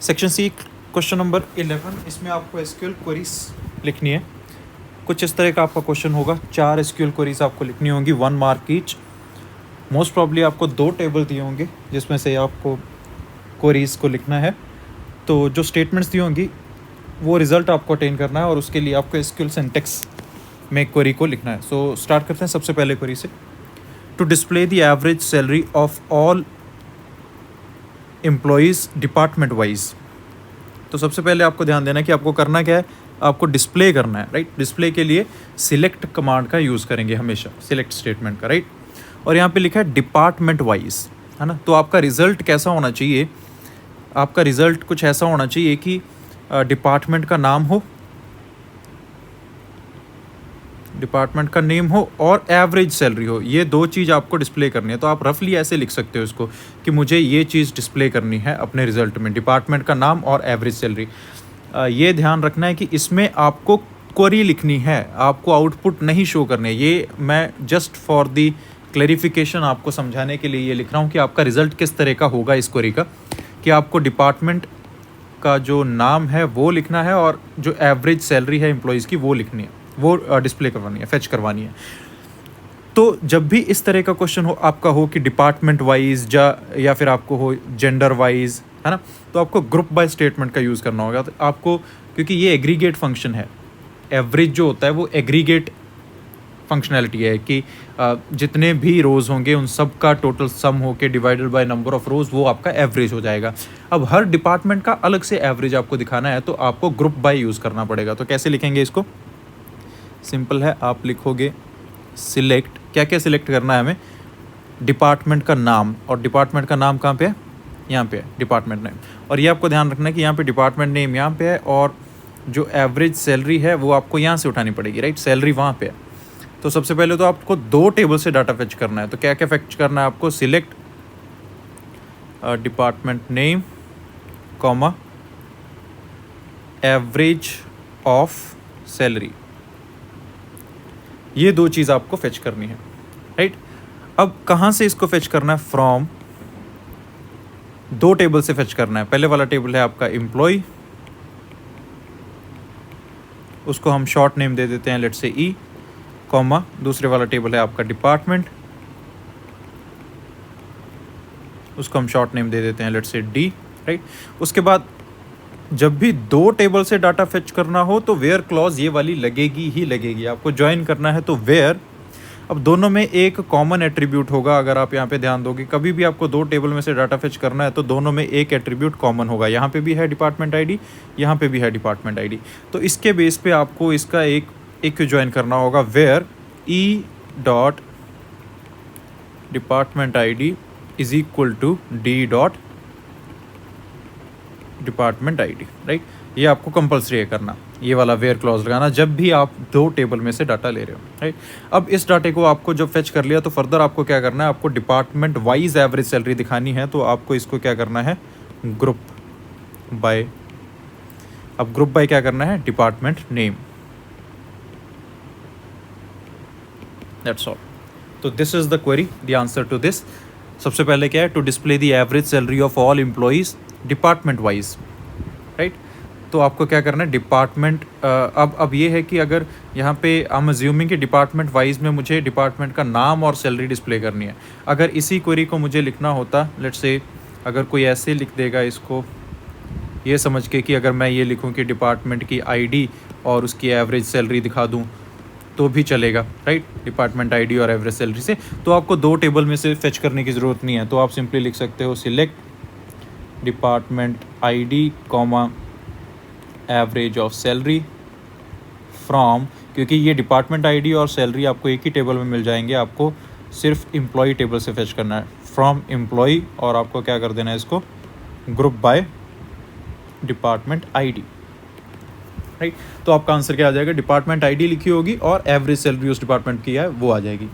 Section C question number 11, इसमें आपको SQL queries लिखनी है। कुछ इस तरह का आपका क्वेश्चन होगा। 4 एसक्यूएल क्वेरीज आपको लिखनी होंगी, 1 मार्क ईच। मोस्ट प्रॉब्ली आपको 2 टेबल दिए होंगे जिसमें से आपको क्वेरीज को लिखना है। तो जो स्टेटमेंट्स दी होंगी वो रिजल्ट आपको अटेन करना है और उसके लिए आपको एसक्यूएल सिंटैक्स में क्वेरी को लिखना है। सो स्टार्ट करते हैं सबसे पहले क्वेरी से। To display the average salary of all employees department wise. तो सबसे पहले आपको ध्यान देना है कि आपको करना क्या है, आपको डिस्प्ले करना है, राइट। डिस्प्ले के लिए सिलेक्ट कमांड का यूज़ करेंगे हमेशा, सिलेक्ट स्टेटमेंट का, राइट। और यहाँ पे लिखा है डिपार्टमेंट वाइज, है ना। तो आपका रिजल्ट कैसा होना चाहिए, आपका रिजल्ट कुछ ऐसा होना चाहिए कि डिपार्टमेंट का नाम हो, डिपार्टमेंट का नेम हो और एवरेज सैलरी हो। ये 2 चीज़ आपको डिस्प्ले करनी है। तो आप रफली ऐसे लिख सकते हो इसको कि मुझे ये चीज़ डिस्प्ले करनी है अपने रिजल्ट में, डिपार्टमेंट का नाम और एवरेज सैलरी। ये ध्यान रखना है कि इसमें आपको क्वेरी लिखनी है, आपको आउटपुट नहीं शो करने। ये मैं जस्ट फॉर दी क्लैरिफिकेशन आपको समझाने के लिए ये लिख रहा हूँ कि आपका रिजल्ट किस तरह का होगा इस क्वेरी का, कि आपको डिपार्टमेंट का जो नाम है वो लिखना है और जो एवरेज सैलरी है एम्प्लॉयज़ की वो लिखनी है, वो डिस्प्ले करवानी है, फेच करवानी है। तो जब भी इस तरह का क्वेश्चन हो आपका हो कि डिपार्टमेंट वाइज या फिर आपको हो जेंडर वाइज, है ना, तो आपको ग्रुप बाय स्टेटमेंट का यूज़ करना होगा। तो आपको, क्योंकि ये एग्रीगेट फंक्शन है, एवरेज जो होता है वो एग्रीगेट फंक्शनैलिटी है कि जितने भी रोज़ होंगे उन सब का टोटल सम होके divided by number of rows वो आपका एवरेज हो जाएगा। अब हर डिपार्टमेंट का अलग से एवरेज आपको दिखाना है तो आपको ग्रुप बाय यूज़ करना पड़ेगा। तो कैसे लिखेंगे इसको, सिंपल है, आप लिखोगे सिलेक्ट, क्या क्या सिलेक्ट करना है हमें, डिपार्टमेंट का नाम, और डिपार्टमेंट का नाम कहाँ पे है, यहाँ पे है डिपार्टमेंट नेम। और ये आपको ध्यान रखना है कि यहाँ पे डिपार्टमेंट नेम यहाँ पे है और जो एवरेज सैलरी है वो आपको यहाँ से उठानी पड़ेगी, राइट, सैलरी वहाँ पे है। तो सबसे पहले तो आपको 2 टेबल से डाटा फेच करना है। तो क्या क्या फेच करना है आपको, select department name comma average of salary, ये 2 चीज़ आपको फेच करनी है, राइट। अब कहाँ से इसको फेच करना है, फ्रॉम 2 टेबल से फेच करना है। पहले वाला टेबल है आपका एम्प्लॉय, उसको हम शॉर्ट नेम दे देते हैं लेट्स से ई, कॉमा दूसरे वाला टेबल है आपका डिपार्टमेंट, उसको हम शॉर्ट नेम दे देते हैं लेट्स से डी, राइट। उसके बाद जब भी 2 टेबल से डाटा फेच करना हो तो वेयर क्लॉज ये वाली लगेगी ही लगेगी, आपको ज्वाइन करना है तो वेयर। अब दोनों में एक कॉमन एट्रीब्यूट होगा, अगर आप यहाँ पे ध्यान दोगे, कभी भी आपको 2 टेबल में से डाटा फेच करना है तो दोनों में एक एट्रीब्यूट कॉमन होगा। यहाँ पे भी है डिपार्टमेंट आईडी, यहाँ पे भी है डिपार्टमेंट आईडी। तो इसके बेस पे आपको इसका एक ज्वाइन करना होगा, where E dot department ID is equal to D dot department ID, right. ये आपको कंपलसरी है करना, ये वाला वेयर क्लॉज लगाना जब भी आप 2 टेबल में से डाटा ले रहे हो, राइट। अब इस डाटे को आपको जब फेच कर लिया तो फर्दर आपको क्या करना है, आपको डिपार्टमेंट वाइज एवरेज सैलरी दिखानी है। तो आपको इसको क्या करना है, ग्रुप बाय। अब ग्रुप बाय क्या करना है, डिपार्टमेंट नेम, दैट्स ऑल। तो this is the query, the answer to this. सबसे पहले क्या है, to display the average salary of all employees department wise, right. तो आपको क्या करना है, डिपार्टमेंट अब ये है कि अगर यहाँ पे हम अज्यूमिंग कि डिपार्टमेंट वाइज में मुझे डिपार्टमेंट का नाम और सैलरी डिस्प्ले करनी है। अगर इसी क्वेरी को मुझे लिखना होता, लेट्स से अगर कोई ऐसे लिख देगा इसको, ये समझ के कि अगर मैं ये लिखूँ कि डिपार्टमेंट की आईडी और उसकी एवरेज सैलरी दिखा दूँ तो भी चलेगा, राइट, डिपार्टमेंट आईडी और एवरेज सैलरी से। तो आपको 2 टेबल में से फेच करने की ज़रूरत नहीं है। तो आप सिंपली लिख सकते हो select department ID comma average of salary from, क्योंकि ये डिपार्टमेंट आईडी और सैलरी आपको एक ही टेबल में मिल जाएंगे, आपको सिर्फ एम्प्लॉय टेबल से फेच करना है, फ्रॉम एम्प्लॉय। और आपको क्या कर देना है, इसको group by department ID, right. तो आपका आंसर क्या आ जाएगा, डिपार्टमेंट आईडी लिखी होगी और एवरेज सैलरी उस डिपार्टमेंट की है वो आ जाएगी,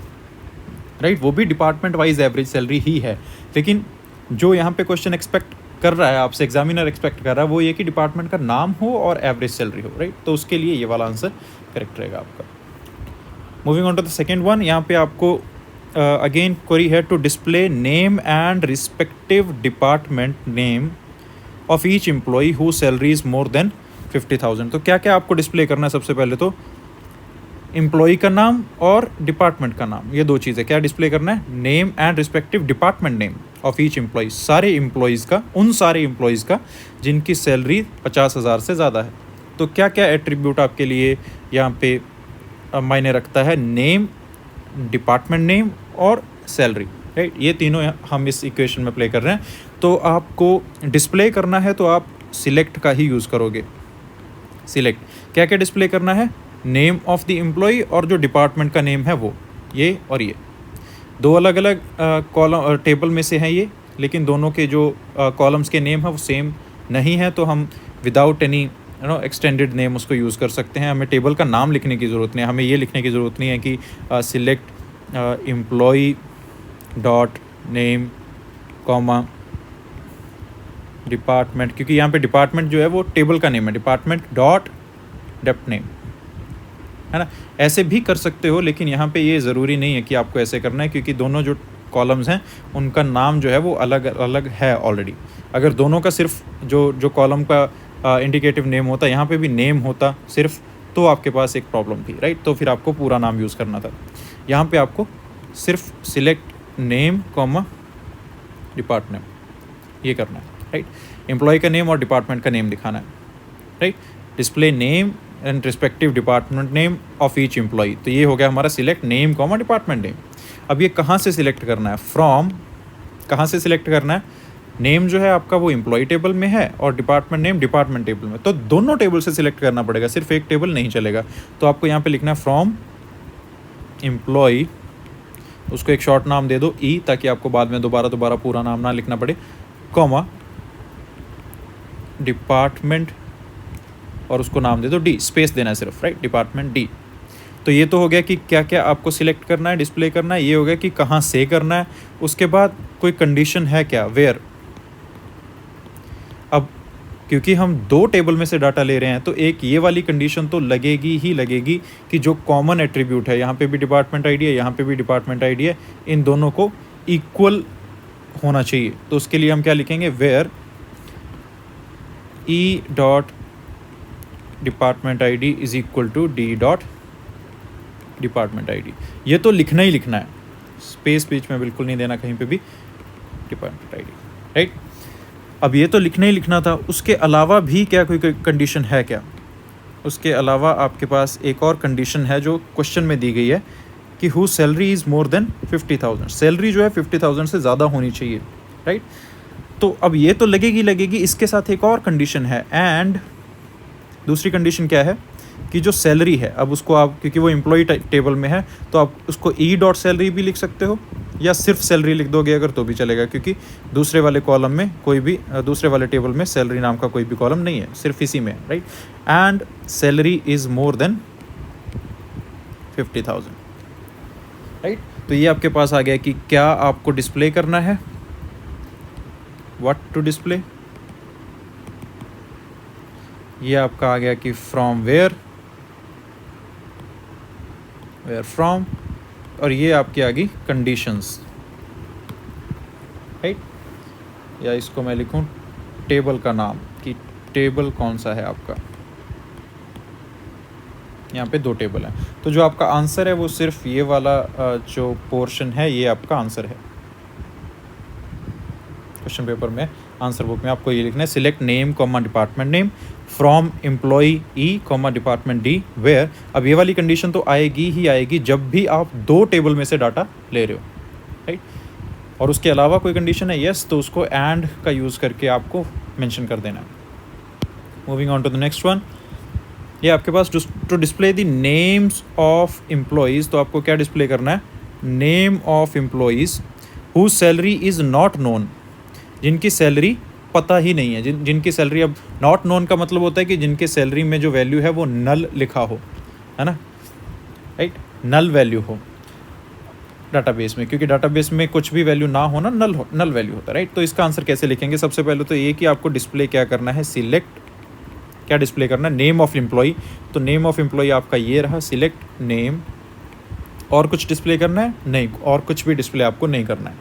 राइट। वो भी डिपार्टमेंट वाइज एवरेज सैलरी ही है, लेकिन जो यहाँ पे क्वेश्चन एक्सपेक्ट कर रहा है आपसे, एग्जामिनर एक्सपेक्ट कर रहा है वो ये कि डिपार्टमेंट का नाम हो और एवरेज सैलरी हो, राइट। तो उसके लिए ये वाला आंसर करेक्ट रहेगा आपका। Moving on to the second one, यहाँ पे आपको अगेन क्वेरी है to display name and respective department name of each employee who salary is more than 50,000। तो क्या क्या आपको डिस्प्ले करना है? सबसे पहले तो एम्प्लॉई का नाम और डिपार्टमेंट का नाम, ये दो चीज़ें क्या डिस्प्ले करना है? Name and respective department name of each employ, सारे एम्प्लॉयज़ का, उन सारे एम्प्लॉयज़ का जिनकी सैलरी 50,000 से ज़्यादा है। तो क्या क्या एट्रीब्यूट आपके लिए यहाँ पे मायने रखता है? नेम, डिपार्टमेंट नेम और सैलरी, राइट? ये तीनों हम इस इक्वेशन में प्ले कर रहे हैं। तो आपको डिस्प्ले करना है तो आप सिलेक्ट का ही यूज़ करोगे। सिलेक्ट क्या क्या डिस्प्ले करना है? नेम ऑफ द एम्प्लॉय और जो डिपार्टमेंट का नेम है वो, ये और ये दो अलग अलग कॉलम टेबल में से हैं ये, लेकिन दोनों के जो कॉलम्स के नेम है वो सेम नहीं है, तो हम विदाउट एनी एक्सटेंडेड नेम उसको यूज़ कर सकते हैं। हमें टेबल का नाम लिखने की ज़रूरत नहीं है, हमें ये लिखने की ज़रूरत नहीं है कि select employ dot name comma department, क्योंकि यहाँ पे डिपार्टमेंट जो है वो टेबल का नेम है, डिपार्टमेंट डॉट डेप्ट नेम, है ना? ऐसे भी कर सकते हो, लेकिन यहाँ पे ये ज़रूरी नहीं है कि आपको ऐसे करना है, क्योंकि दोनों जो कॉलम्स हैं उनका नाम जो है वो अलग अलग है ऑलरेडी। अगर दोनों का सिर्फ जो कॉलम का इंडिकेटिव नेम होता, यहाँ पे भी नेम होता सिर्फ, तो आपके पास एक प्रॉब्लम थी, राइट? तो फिर आपको पूरा नाम यूज़ करना था। यहाँ पे आपको सिर्फ सिलेक्ट नेम कॉमा डिपार्टमेंट ये करना है, राइट? एम्प्लॉय का नेम और डिपार्टमेंट का नेम दिखाना है, right? Display name and respective department name of each employ. तो ये हो गया हमारा select name comma department name. अब ये कहाँ से सिलेक्ट करना है? फ्रॉम, कहाँ से सिलेक्ट करना है? नेम जो है आपका वो एम्प्लॉय टेबल में है और डिपार्टमेंट नेम डिपार्टमेंट टेबल में, तो दोनों टेबल से सिलेक्ट करना पड़ेगा, सिर्फ एक टेबल नहीं चलेगा। तो आपको यहाँ पे लिखना है फ्रॉम एम्प्लॉय, उसको एक शॉर्ट नाम दे दो ई, ताकि आपको बाद में दोबारा पूरा नाम ना लिखना पड़े, कॉमा डिपार्टमेंट और उसको नाम दे दो डी, स्पेस देना है सिर्फ, राइट? Department D. तो ये तो हो गया कि क्या क्या आपको सिलेक्ट करना है, डिस्प्ले करना है। ये हो गया कि कहाँ से करना है। उसके बाद कोई कंडीशन है क्या? वेयर। अब क्योंकि हम दो टेबल में से डाटा ले रहे हैं, तो एक ये वाली कंडीशन तो लगेगी ही लगेगी कि जो कॉमन एट्रीब्यूट है, यहाँ पे भी डिपार्टमेंट आईडी है, यहाँ पे भी डिपार्टमेंट आईडी है, इन दोनों को इक्वल होना चाहिए। तो उसके लिए हम क्या लिखेंगे? Where E dot department ID is equal to D dot department ID. ये तो लिखना ही लिखना है, स्पेस बीच में बिल्कुल नहीं देना कहीं पे भी, डिपार्टमेंट आईडी, राइट? अब ये तो लिखना ही लिखना था, उसके अलावा भी क्या कोई कंडीशन है क्या? उसके अलावा आपके पास एक और कंडीशन है जो क्वेश्चन में दी गई है कि who salary is more than 50,000। Salary जो है 50,000 से ज़्यादा होनी चाहिए, राइट? तो अब ये तो लगेगी, इसके साथ एक और कंडीशन है, एंड दूसरी कंडीशन क्या है कि जो सैलरी है, अब उसको आप, क्योंकि वो एम्प्लॉय टेबल में है, तो आप उसको ई डॉट सैलरी भी लिख सकते हो या सिर्फ सैलरी लिख दोगे अगर तो भी चलेगा, क्योंकि दूसरे वाले कॉलम में कोई भी, दूसरे वाले टेबल में सैलरी नाम का कोई भी कॉलम नहीं है, सिर्फ इसी में, right? And salary is more than 50,000, right? तो ये आपके पास आ गया कि क्या आपको डिस्प्ले करना है, व्हाट टू डिस्प्ले। ये आपका आ गया कि फ्रॉम वेयर फ्रॉम, और ये आपकी आ गई कंडीशंस, राइट? या इसको मैं लिखूं टेबल का नाम, कि टेबल कौन सा है आपका। यहाँ पे दो टेबल हैं, तो जो आपका आंसर है वो सिर्फ ये वाला जो पोर्शन है, ये आपका आंसर है। क्वेश्चन पेपर में, आंसर बुक में आपको ये लिखना है select name comma department name from employee E comma department D where. अब ये वाली कंडीशन तो आएगी ही आएगी जब भी आप दो टेबल में से डाटा ले रहे हो, राइट? और उसके अलावा कोई कंडीशन है, यस, तो उसको एंड का यूज़ करके आपको मेंशन कर देना है। Moving on to the next one, ये आपके पास to display the names of employees, तो आपको क्या डिस्प्ले करना है? Name of employees who salary is not known, जिनकी सैलरी पता ही नहीं है, जिनकी सैलरी, अब नॉट नोन का मतलब होता है कि जिनके सैलरी में जो वैल्यू है वो नल लिखा हो, है ना, राइट? नल वैल्यू हो डाटाबेस में, क्योंकि डाटाबेस में कुछ भी वैल्यू ना होना नल वैल्यू होता है, राइट? तो इसका आंसर कैसे लिखेंगे? सबसे पहले तो ये कि आपको डिस्प्ले क्या करना है, सिलेक्ट, क्या डिस्प्ले करना है? Name of employee. तो नेम ऑफ एम्प्लॉय आपका ये रहा, सिलेक्ट नेम। और कुछ डिस्प्ले करना है? नहीं, और कुछ भी डिस्प्ले आपको नहीं करना है।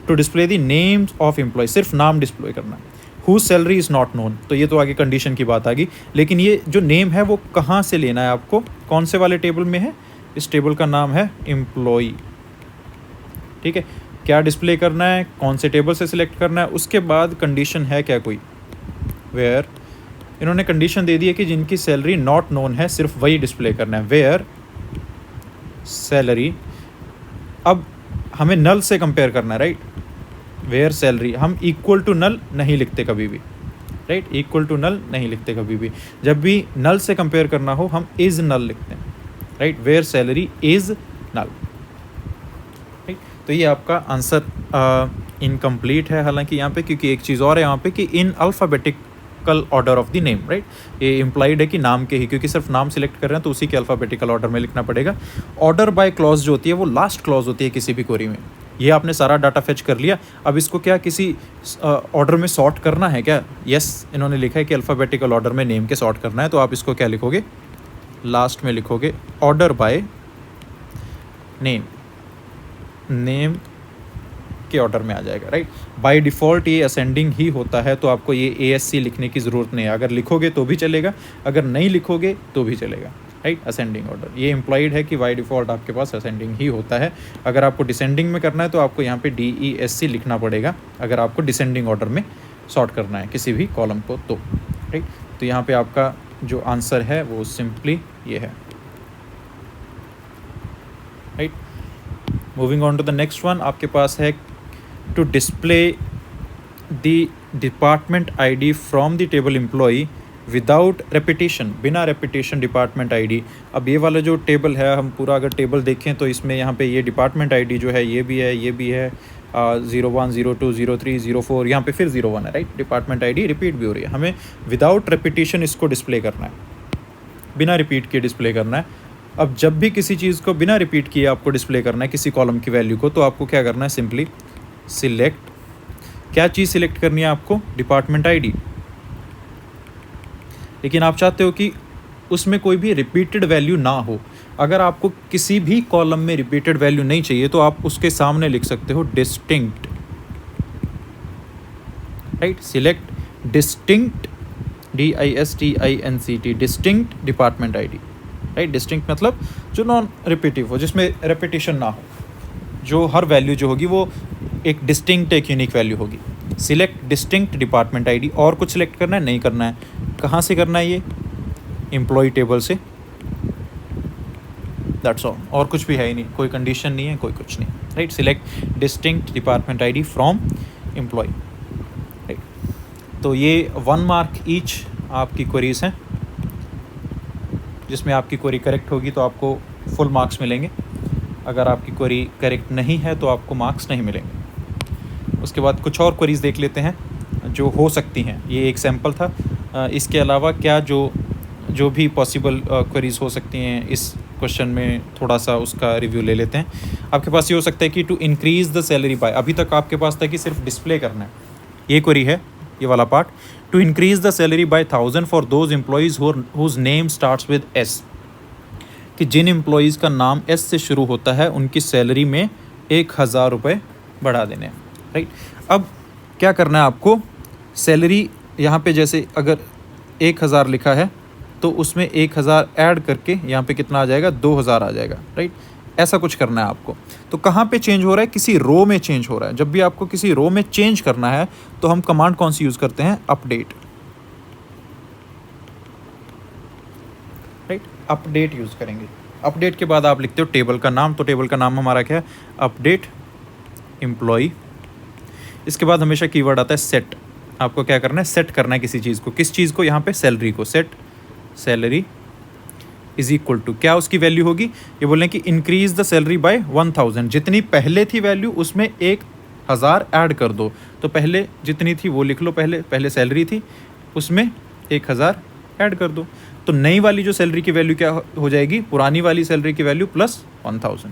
To display the names of employee, सिर्फ नाम डिस्प्ले करना है। Whose salary is not known, तो ये तो आगे कंडीशन की बात आ गई। लेकिन ये जो नेम है वो कहाँ से लेना है आपको, कौन से वाले टेबल में है, इस टेबल का नाम है एम्प्लॉई। ठीक है, क्या डिस्प्ले करना है, कौन से टेबल से सिलेक्ट करना है, उसके बाद कंडीशन है क्या कोई, वेयर इन्होंने कंडीशन दे दी है कि जिनकी सैलरी नॉट नोन है सिर्फ वही डिस्प्ले करना है, वेयर सैलरी। अब हमें नल से कंपेयर करना है, राइट, वेयर सैलरी हम इक्वल टू नल नहीं लिखते कभी भी, राइट, इक्वल टू नल नहीं लिखते कभी भी। जब भी नल से कंपेयर करना हो हम इज नल लिखते हैं, right, where salary is null, right. तो ये आपका आंसर इनकम्प्लीट है हालांकि यहाँ पे, क्योंकि एक चीज़ और है यहाँ पे कि in alphabetical order of the name, right, ये इम्प्लाइड है कि नाम के ही, क्योंकि सिर्फ नाम सिलेक्ट कर रहे हैं तो उसी के अल्फ़ाबेटिकल ऑर्डर में लिखना पड़ेगा। ऑर्डर बाय क्लॉज जो होती है वो लास्ट क्लॉज होती है किसी भी क्वेरी में। ये आपने सारा डाटा फेच कर लिया, अब इसको क्या किसी ऑर्डर में सॉर्ट करना है क्या, यस इन्होंने लिखा है कि अल्फ़ाबेटिकल ऑर्डर में नेम के सॉर्ट करना है, तो आप इसको क्या लिखोगे, लास्ट में लिखोगे ऑर्डर बाय नेम, नेम के ऑर्डर में आ जाएगा, राइट। बाय डिफ़ॉल्ट ये असेंडिंग ही होता है, तो आपको ये ASC लिखने की ज़रूरत नहीं है, अगर लिखोगे तो भी चलेगा, अगर नहीं लिखोगे तो भी चलेगा, राइट। असेंडिंग ऑर्डर ये इम्प्लॉइड है कि बाय डिफ़ॉल्ट आपके पास असेंडिंग ही होता है। अगर आपको डिसेंडिंग में करना है तो आपको यहाँ पे DESC लिखना पड़ेगा, अगर आपको डिसेंडिंग ऑर्डर में सॉर्ट करना है किसी भी कॉलम को तो, राइट। तो यहाँ पे आपका जो आंसर है वो सिंपली ये है, right. Moving on to the next one, आपके पास है to display the department ID from the table employee without repetition, बिना रेपिटेशन डिपार्टमेंट ID। अब ये वाला जो टेबल है, हम पूरा अगर टेबल देखें तो इसमें यहाँ पे ये डिपार्टमेंट ID जो है ये भी है, ये भी है, 01, 02, 03, 04, यहाँ पे फिर 01 है, राइट। डिपार्टमेंट ID रिपीट भी हो रही है, हमें विदाउट रेपिटेशन इसको डिस्प्ले करना है, बिना रिपीट किए डिस्प्ले करना है। अब जब भी किसी चीज़ को बिना रिपीट किए आपको डिस्प्ले करना है, किसी कॉलम की वैल्यू को, तो आपको क्या करना है, सिंपली सिलेक्ट, क्या चीज़ सिलेक्ट करनी है आपको, डिपार्टमेंट ID। लेकिन आप चाहते हो कि उसमें कोई भी रिपीटेड वैल्यू ना हो। अगर आपको किसी भी कॉलम में रिपीटेड वैल्यू नहीं चाहिए तो आप उसके सामने लिख सकते हो distinct, right. Select distinct, DISTINCT, distinct department ID, right. Distinct मतलब जो नॉन रिपीटिव हो, जिसमें रेपिटेशन ना हो, जो हर वैल्यू जो होगी वो एक डिस्टिंक्ट, एक यूनिक वैल्यू होगी। Select distinct department ID। और कुछ सिलेक्ट करना है, नहीं करना है। कहाँ से करना है, ये एम्प्लॉय टेबल से, दैट्स ऑल, और कुछ भी है ही नहीं, कोई कंडीशन नहीं है, कोई कुछ नहीं, right. Select distinct department ID from employ, right. तो ये 1 मार्क ईच आपकी क्वेरीज हैं, जिसमें आपकी क्वेरी करेक्ट होगी तो आपको फुल मार्क्स मिलेंगे, अगर आपकी क्वेरी करेक्ट नहीं है तो आपको मार्क्स नहीं मिलेंगे। उसके बाद कुछ और क्वेरीज देख लेते हैं जो हो सकती हैं, ये एक सैम्पल था। इसके अलावा क्या जो भी पॉसिबल क्वेरीज हो सकती हैं इस क्वेश्चन में, थोड़ा सा उसका रिव्यू ले लेते हैं। आपके पास ये हो सकता है कि to increase the salary by, अभी तक आपके पास था कि सिर्फ डिस्प्ले करना है, ये क्वेरी है, ये वाला part, to increase the salary by 1000 for those employees whose name starts with S, कि जिन एम्प्लॉयज़ का नाम S से शुरू होता है उनकी सैलरी में 1000 रुपये बढ़ा देने हैं, राइट। अब क्या करना है आपको, सैलरी यहाँ पे जैसे अगर 1000 लिखा है तो उसमें 1000 ऐड करके यहाँ पे कितना आ जाएगा, 2000 आ जाएगा, राइट। ऐसा कुछ करना है आपको। तो कहाँ पे चेंज हो रहा है, किसी रो में चेंज हो रहा है। जब भी आपको किसी रो में चेंज करना है तो हम कमांड कौन सी यूज़ करते हैं, अपडेट, राइट, अपडेट यूज़ करेंगे। अपडेट के बाद आप लिखते हो टेबल का नाम, तो टेबल का नाम हमारा क्या है, अपडेट एम्प्लॉय। इसके बाद हमेशा कीवर्ड आता है सेट, आपको क्या करना है, सेट करना है किसी चीज़ को, किस चीज़ को, यहाँ पे सैलरी को। Set salary is equal to, क्या उसकी वैल्यू होगी, ये बोलें कि इंक्रीज़ द सैलरी बाय 1000, जितनी पहले थी वैल्यू उसमें 1000 ऐड कर दो। तो पहले जितनी थी वो लिख लो, पहले सैलरी थी उसमें 1000 ऐड कर दो। तो नई वाली जो सैलरी की वैल्यू क्या हो जाएगी, पुरानी वाली सैलरी की वैल्यू प्लस 1000।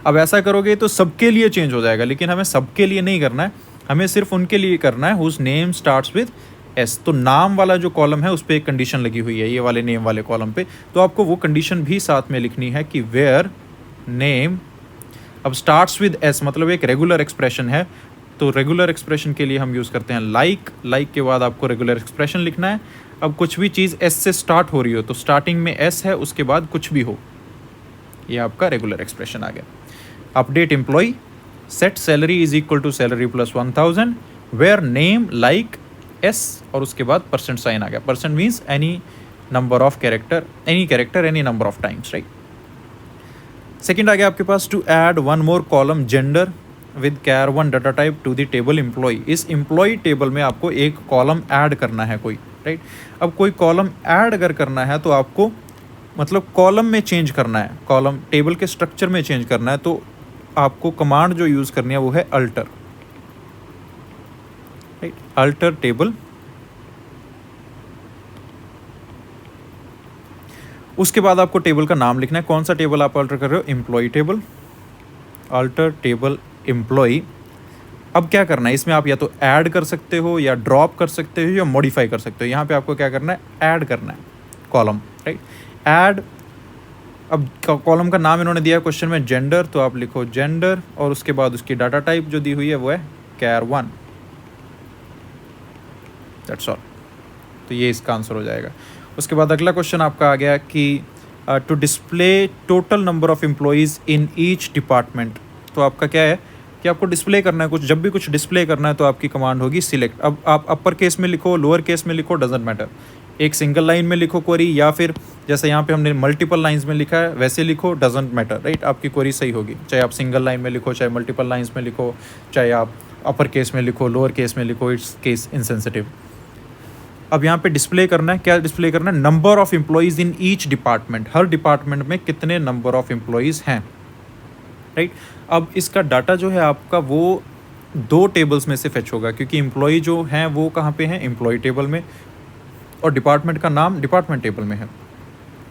अब ऐसा करोगे तो सबके लिए चेंज हो जाएगा, लेकिन हमें सबके लिए नहीं करना है, हमें सिर्फ उनके लिए करना है whose name starts with S। तो नाम वाला जो कॉलम है उस पर एक कंडीशन लगी हुई है, ये वाले नेम वाले कॉलम पे, तो आपको वो कंडीशन भी साथ में लिखनी है कि वेयर नेम, अब स्टार्ट्स विद S मतलब एक रेगुलर एक्सप्रेशन है, तो रेगुलर एक्सप्रेशन के लिए हम यूज़ करते हैं लाइक के बाद आपको रेगुलर एक्सप्रेशन लिखना है। अब कुछ भी चीज़ एस से स्टार्ट हो रही हो तो स्टार्टिंग में एस है, उसके बाद कुछ भी हो, ये आपका रेगुलर एक्सप्रेशन आ गया। Update employ, set salary is equal to salary plus 1000, where name like S और उसके बाद परसेंट साइन आ गया। Percent means any number of character, any number of times, right. Second आ गया आपके पास to add one more column gender with char one data type to the table employ. इस एम्प्लॉय टेबल में आपको एक कॉलम ऐड करना है कोई, राइट। अब कोई कॉलम ऐड अगर करना है तो आपको मतलब कॉलम में चेंज करना है, कॉलम टेबल के स्ट्रक्चर में चेंज करना है, तो आपको कमांड जो यूज़ करनी है वो है अल्टर, राइट। Alter table. उसके बाद आपको टेबल का नाम लिखना है, कौन सा टेबल आप अल्टर कर रहे हो, employee table, alter table employee. अब क्या करना है इसमें, आप या तो ऐड कर सकते हो या ड्रॉप कर सकते हो या मॉडिफाई कर सकते हो। यहाँ पे आपको क्या करना है, ऐड करना है कॉलम, राइट। ऐड, अब कॉलम का नाम इन्होंने दिया है क्वेश्चन में जेंडर, तो आप लिखो जेंडर और उसके बाद उसकी डाटा टाइप जो दी हुई है वो है कैर 1, दैट्स ऑल। तो ये इसका आंसर हो जाएगा। उसके बाद अगला क्वेश्चन आपका आ गया कि to display total number of employees in each department. तो आपका क्या है कि आपको डिस्प्ले करना है कुछ, जब भी कुछ डिस्प्ले करना है तो आपकी कमांड होगी सिलेक्ट। अब आप अपर केस में लिखो, लोअर केस में लिखो, डजेंट मैटर। एक सिंगल लाइन में लिखो क्वेरी, या फिर जैसे यहाँ पे हमने मल्टीपल लाइंस में लिखा है वैसे लिखो, डजेंट मैटर, राइट। आपकी क्वेरी सही होगी, चाहे आप सिंगल लाइन में लिखो, चाहे मल्टीपल लाइंस में लिखो, चाहे आप अपर केस में लिखो, लोअर केस में लिखो, इट्स केस इनसेंसिटिव। अब यहाँ पे डिस्प्ले करना है, क्या डिस्प्ले करना है, number of employees in each department. Her department में कितने नंबर ऑफ एम्प्लॉयज़ हैं, राइट। अब इसका डाटा जो है आपका वो दो टेबल्स में से फेच होगा, क्योंकि एम्प्लॉय जो हैं वो कहाँ पे हैं, एम्प्लॉय टेबल में, और डिपार्टमेंट का नाम डिपार्टमेंट टेबल में है,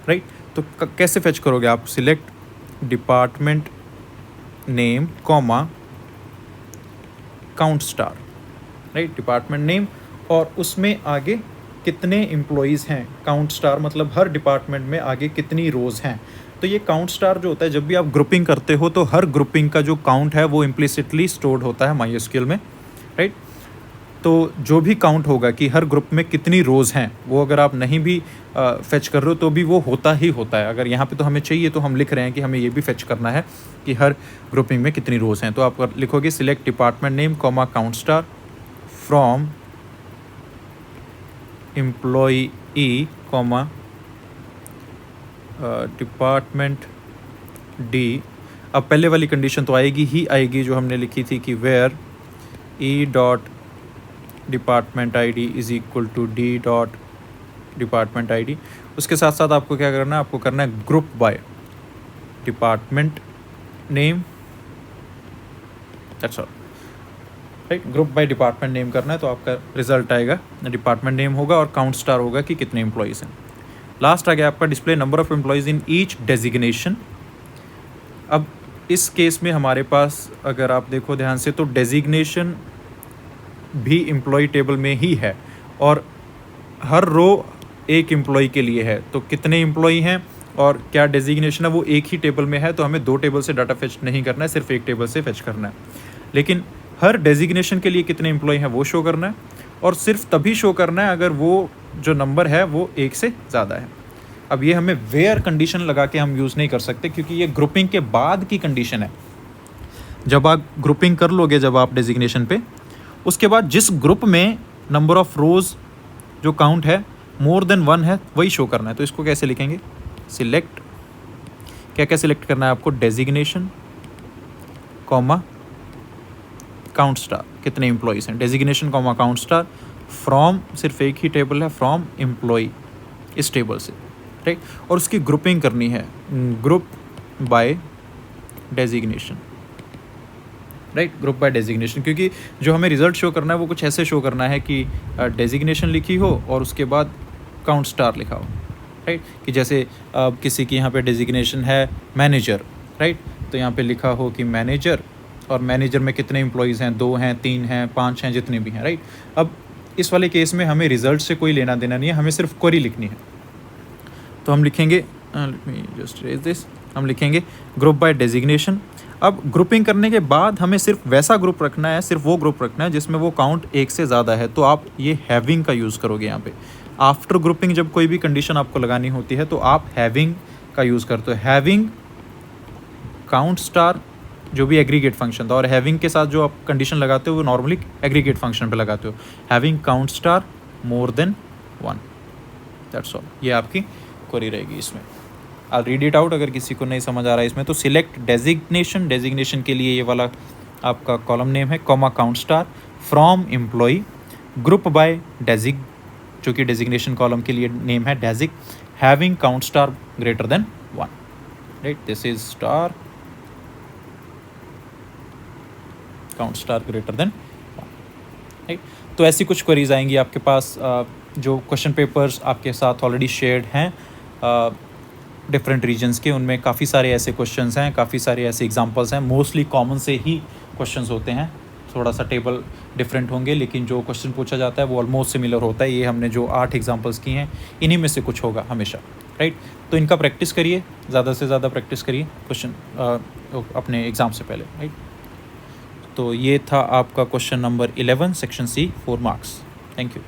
राइट। तो कैसे फेच करोगे आप, select department name comma count star, right. Department name और उसमें आगे कितने एम्प्लॉयज़ हैं, काउंट स्टार, मतलब हर डिपार्टमेंट में आगे कितनी रोज़ हैं। तो ये काउंट स्टार जो होता है, जब भी आप ग्रुपिंग करते हो तो हर ग्रुपिंग का जो काउंट है वो इम्प्लिसिटली स्टोर्ड होता है MySQL में, राइट। तो जो भी काउंट होगा कि हर ग्रुप में कितनी रोज़ हैं, वो अगर आप नहीं भी फेच कर रहे हो तो भी वो होता ही होता है। अगर यहाँ पे तो हमें चाहिए तो हम लिख रहे हैं कि हमें ये भी फेच करना है कि हर ग्रुपिंग में कितनी रोज़ हैं। तो आप लिखोगे select department name comma count star from employee comma department D. अब पहले वाली कंडीशन तो आएगी ही आएगी जो हमने लिखी थी कि where E dot department ID is equal to D dot department ID। उसके साथ साथ आपको क्या करना है, आपको करना है group by department name, that's all, right. Group by department name करना है तो आपका रिजल्ट आएगा, डिपार्टमेंट नेम होगा और काउंट स्टार होगा कि कितने एम्प्लॉयज़ हैं। लास्ट आ गया आपका display number of employees in each designation. अब इस केस में हमारे पास अगर आप देखो ध्यान से तो डेजिग्नेशन भी एम्प्लॉय टेबल में ही है और हर रो एक एम्प्लॉय के लिए है। तो कितने एम्प्लॉय हैं और क्या डेजिग्नेशन है वो एक ही टेबल में है, तो हमें दो टेबल से डाटा फेच नहीं करना है, सिर्फ एक टेबल से फेच करना है। लेकिन हर डेजिग्नेशन के लिए कितने एम्प्लॉय हैं वो शो करना है, और सिर्फ तभी शो करना है अगर वो जो नंबर है वो एक से ज़्यादा है। अब ये हमें वेयर कंडीशन लगा के हम यूज़ नहीं कर सकते, क्योंकि ये ग्रुपिंग के बाद की कंडीशन है। जब आप ग्रुपिंग कर लोगे, जब आप डेजिग्नेशन पे, उसके बाद जिस ग्रुप में नंबर ऑफ रोज़ जो काउंट है मोर देन 1 है वही शो करना है। तो इसको कैसे लिखेंगे, सिलेक्ट, क्या क्या सिलेक्ट करना है आपको, डेजिग्नेशन कॉमा काउंट स्टार, कितने एम्प्लॉयज़ हैं, designation comma count star from, सिर्फ एक ही टेबल है, फ्रॉम एम्प्लॉय, इस टेबल से, राइट। और उसकी ग्रुपिंग करनी है group by designation, right, group by designation, क्योंकि जो हमें रिजल्ट शो करना है वो कुछ ऐसे शो करना है कि डेजिग्नेशन लिखी हो और उसके बाद काउंट स्टार लिखा हो, राइट। कि जैसे किसी की यहाँ पे डेजिग्नेशन है मैनेजर, राइट, तो यहाँ पे लिखा हो कि मैनेजर, और मैनेजर में कितने एम्प्लॉयज़ हैं, 2 हैं, 3 हैं, 5 हैं, जितने भी हैं, राइट। अब इस वाले केस में हमें रिजल्ट से कोई लेना देना नहीं है, हमें सिर्फ क्वेरी लिखनी है। तो हम लिखेंगे let me just raise this, हम लिखेंगे ग्रुप बाय डेजिग्नेशन। अब ग्रुपिंग करने के बाद हमें सिर्फ वैसा ग्रुप रखना है, सिर्फ वो ग्रुप रखना है जिसमें वो काउंट एक से ज़्यादा है, तो आप ये हैविंग का यूज़ करोगे यहाँ पे। आफ्टर ग्रुपिंग जब कोई भी कंडीशन आपको लगानी होती है तो आप हैविंग का यूज़ करते हो। हैविंग काउंट स्टार जो भी एग्रीगेट फंक्शन था, और हैविंग के साथ जो आप कंडीशन लगाते हो वो नॉर्मली एग्रीगेट फंक्शन पे लगाते हो। Having count star more than 1, that's all. ये आपकी क्वेरी रहेगी इसमें। I'll रीड इट आउट अगर किसी को नहीं समझ आ रहा है इसमें। तो सिलेक्ट डेजिग्नेशन, डेजिग्नेशन के लिए ये वाला आपका कॉलम नेम है, comma count star from employ, group by desig जो कि डेजिग्नेशन कॉलम के लिए नेम है desig, having count star greater than 1, right, this is star count star greater than 1, right. तो ऐसी कुछ क्वेरीज आएंगी आपके पास। जो क्वेश्चन पेपर्स आपके साथ ऑलरेडी शेयर्ड हैं डिफरेंट रीजन्स के, उनमें काफ़ी सारे ऐसे क्वेश्चंस हैं, काफ़ी सारे ऐसे एग्जांपल्स हैं। मोस्टली कॉमन से ही क्वेश्चंस होते हैं, थोड़ा सा टेबल डिफरेंट होंगे, लेकिन जो क्वेश्चन पूछा जाता है वो ऑलमोस्ट सिमिलर होता है। ये हमने जो 8 एग्जांपल्स की हैं इन्हीं में से कुछ होगा हमेशा, राइट। तो इनका प्रैक्टिस करिए, ज़्यादा से ज़्यादा प्रैक्टिस करिए क्वेश्चन अपने एग्ज़ाम से पहले, राइट। तो ये था आपका question number 11 section C, 4 marks. Thank you.